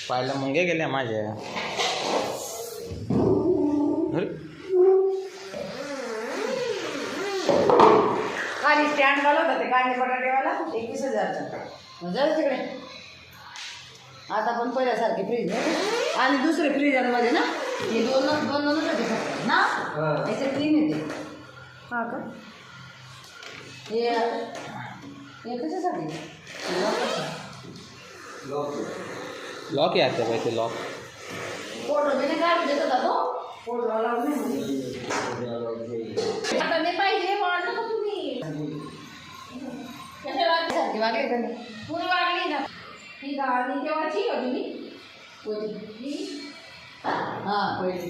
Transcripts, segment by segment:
पाहिलं मुंगे गेल्या माझ्या. खाली स्टँड वाला होता ते कांदे बटाटेवाला 21,000चा. जाऊ तिकडे. आता पण पहिल्यासारखे फ्रीज आणि दुसरे फ्रीजरमध्ये ना हे दोनच होते फक्त ना याचे 3 येते. हा का हे कशासाठी लॉक आहे आता पैसे लॉक. फोटो मी नाही काढून देत होता तो फोटो लावून आता नाही पाहिजे वाढलं का तुम्ही कशा सारखी वागले का नाही पुरी वागली ना ही गाणी तेव्हाची का तुम्ही हां पहिली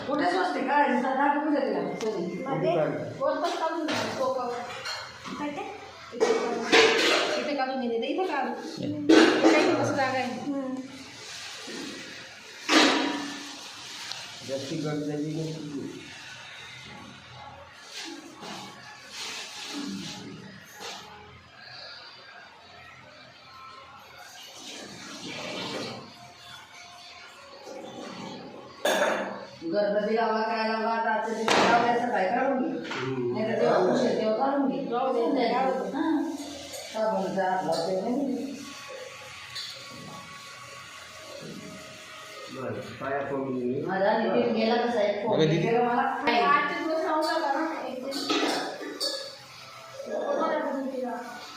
कुठे स्वस्ते काढायची दाखवू कुठे तिला कोणतं काढून इथे काढून घेते इथे काढून कसं जागा आहे जास्ती गरजेची गणपती लावला काय लावला आता आजच्या दिवशी लावल्याचं काय काढून घे नाही तर जेव्हा खुश आहे तेव्हा काढून घे पाया पडून माझा नितीन गेला कसा आहे फोन केला मला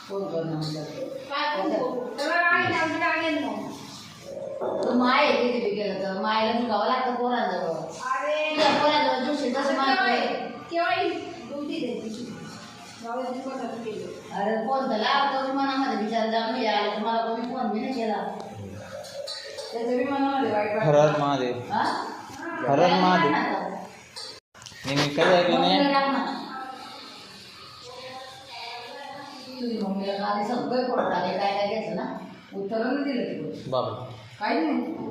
फोन करणं माय किती गेलं तर मायला झुकावं लागतं पोरांजवळ पोरांजवळ दुसरी कसं अरे फोन तर लावतो मनामध्ये विचार जाऊन आला तुम्हाला कोणी फोन बी नाही केला त्याचं बी मनामध्ये वाईट हर हर महादेव. हर हर महादेव. मी कधी ऐकलं नाही. तुझी मम्मीला काल सगळे फोन टाकले काय काय घ्यायचं ना उत्तर दिलं तिकडे बाबा काही नाही